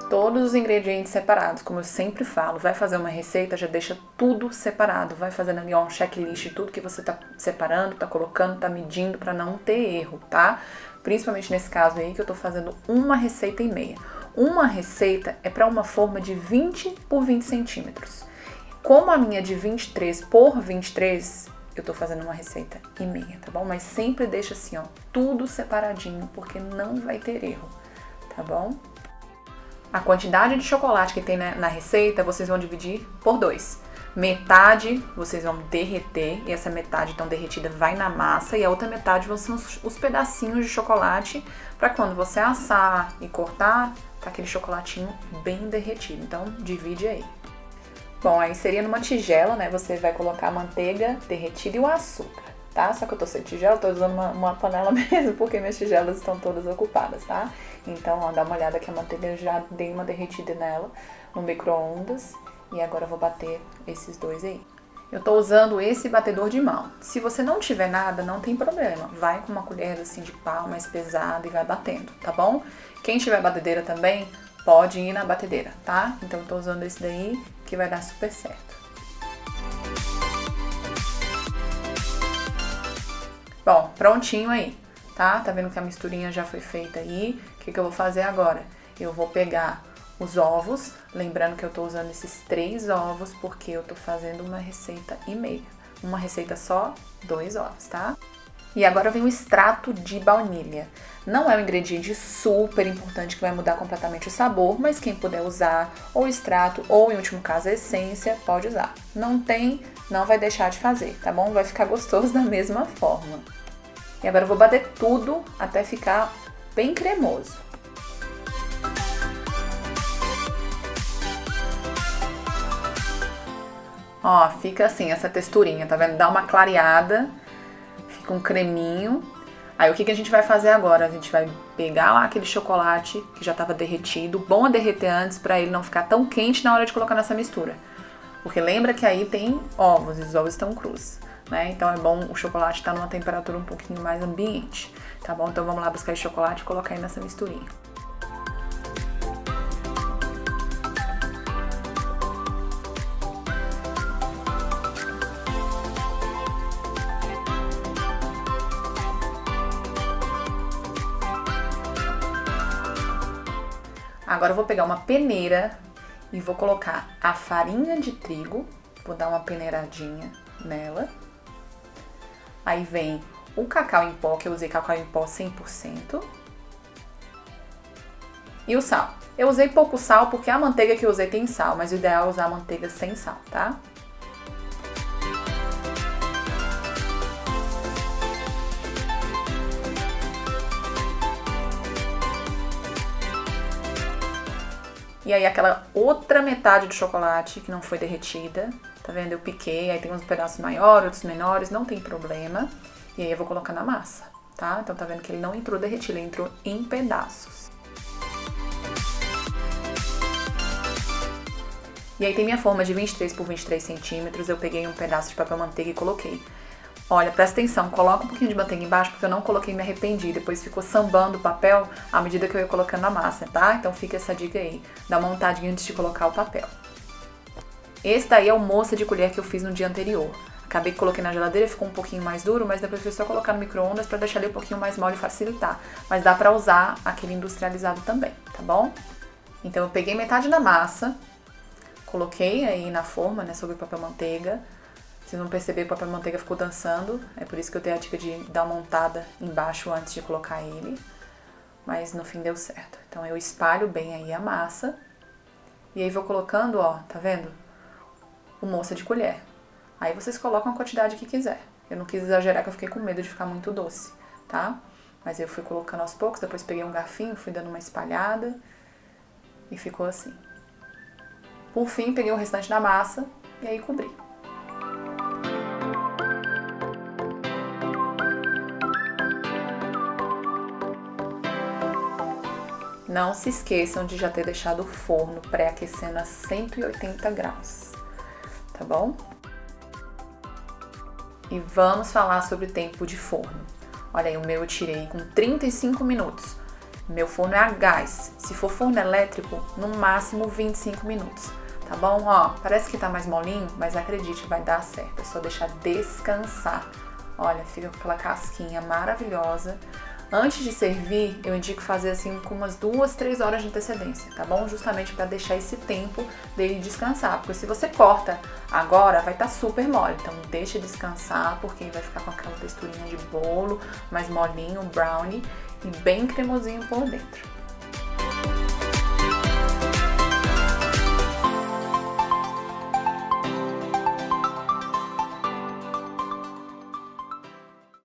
todos os ingredientes separados, como eu sempre falo. Vai fazer uma receita, já deixa tudo separado. Vai fazendo ali um checklist de tudo que você tá separando, tá colocando, tá medindo pra não ter erro, tá? Principalmente nesse caso aí que eu tô fazendo uma receita e meia. Uma receita é para uma forma de 20 por 20 centímetros. Como a minha é de 23 por 23, eu tô fazendo uma receita e meia, tá bom? Mas sempre deixa assim, ó, tudo separadinho, porque não vai ter erro, tá bom? A quantidade de chocolate que tem na receita, vocês vão dividir por 2. Metade vocês vão derreter, e essa metade então derretida vai na massa, e a outra metade vão ser os pedacinhos de chocolate, para quando você assar e cortar, tá aquele chocolatinho bem derretido. Então, divide aí. Bom, aí seria numa tigela, né? Você vai colocar a manteiga derretida e o açúcar, tá? Só que eu tô sem tigela, tô usando uma panela mesmo, porque minhas tigelas estão todas ocupadas, tá? Então, ó, dá uma olhada que a manteiga já dei uma derretida nela no micro-ondas. E agora eu vou bater esses dois aí. Eu tô usando esse batedor de mão. Se você não tiver nada, não tem problema. Vai com uma colher assim de pau mais pesada e vai batendo, tá bom? Quem tiver batedeira também, pode ir na batedeira, tá? Então eu tô usando esse daí, que vai dar super certo. Bom, prontinho aí, tá? Tá vendo que a misturinha já foi feita aí? O que eu vou fazer agora? Eu vou pegar os ovos, lembrando que eu tô usando esses 3 ovos porque eu tô fazendo uma receita e meia. Uma receita só, 2 ovos, tá? E agora vem o extrato de baunilha. Não é um ingrediente super importante que vai mudar completamente o sabor, mas quem puder usar ou extrato ou, em último caso, a essência, pode usar. Não tem, não vai deixar de fazer, tá bom? Vai ficar gostoso da mesma forma. E agora eu vou bater tudo até ficar bem cremoso. Ó, fica assim, essa texturinha, tá vendo? Dá uma clareada, fica um creminho. Aí o que a gente vai fazer agora? A gente vai pegar lá aquele chocolate que já tava derretido. Bom é derreter antes pra ele não ficar tão quente na hora de colocar nessa mistura. Porque lembra que aí tem ovos e os ovos estão crus, né? Então é bom o chocolate estar numa temperatura um pouquinho mais ambiente, tá bom? Então vamos lá buscar esse chocolate e colocar aí nessa misturinha. Agora eu vou pegar uma peneira e vou colocar a farinha de trigo, vou dar uma peneiradinha nela. Aí vem o cacau em pó, que eu usei cacau em pó 100%. E o sal. Eu usei pouco sal porque a manteiga que eu usei tem sal, mas o ideal é usar a manteiga sem sal, tá? E aí aquela outra metade do chocolate que não foi derretida, tá vendo? Eu piquei, aí tem uns pedaços maiores, outros menores, não tem problema. E aí eu vou colocar na massa, tá? Então tá vendo que ele não entrou derretido, ele entrou em pedaços. E aí tem minha forma de 23 por 23 centímetros, eu peguei um pedaço de papel manteiga e coloquei. Olha, presta atenção, coloca um pouquinho de manteiga embaixo, porque eu não coloquei e me arrependi. Depois ficou sambando o papel à medida que eu ia colocando na massa, tá? Então fica essa dica aí, dá uma montadinha antes de colocar o papel. Esse daí é o moça de colher que eu fiz no dia anterior. Acabei que coloquei na geladeira, ficou um pouquinho mais duro, mas depois foi só colocar no micro-ondas pra deixar ele um pouquinho mais mole e facilitar. Mas dá pra usar aquele industrializado também, tá bom? Então eu peguei metade da massa, coloquei aí na forma, né, sobre o papel manteiga. Vocês vão perceber que o papel manteiga ficou dançando, é por isso que eu dei a dica de dar uma montada embaixo antes de colocar ele, mas no fim deu certo. Então eu espalho bem aí a massa, e aí vou colocando, ó, tá vendo? O moça de colher. Aí vocês colocam a quantidade que quiser. Eu não quis exagerar, que eu fiquei com medo de ficar muito doce, tá? Mas eu fui colocando aos poucos, depois peguei um garfinho, fui dando uma espalhada, e ficou assim. Por fim, peguei o restante da massa, e aí cobri. Não se esqueçam de já ter deixado o forno pré-aquecendo a 180 graus, tá bom? E vamos falar sobre o tempo de forno. Olha aí, o meu eu tirei com 35 minutos. Meu forno é a gás. Se for forno elétrico, no máximo 25 minutos. Tá bom? Ó, parece que tá mais molinho, mas acredite, vai dar certo. É só deixar descansar. Olha, fica com aquela casquinha maravilhosa. Antes de servir, eu indico fazer assim com umas 2, 3 horas de antecedência, tá bom? Justamente para deixar esse tempo dele descansar. Porque se você corta agora, vai estar super mole. Então deixa descansar, porque vai ficar com aquela texturinha de bolo, mais molinho, brownie e bem cremosinho por dentro.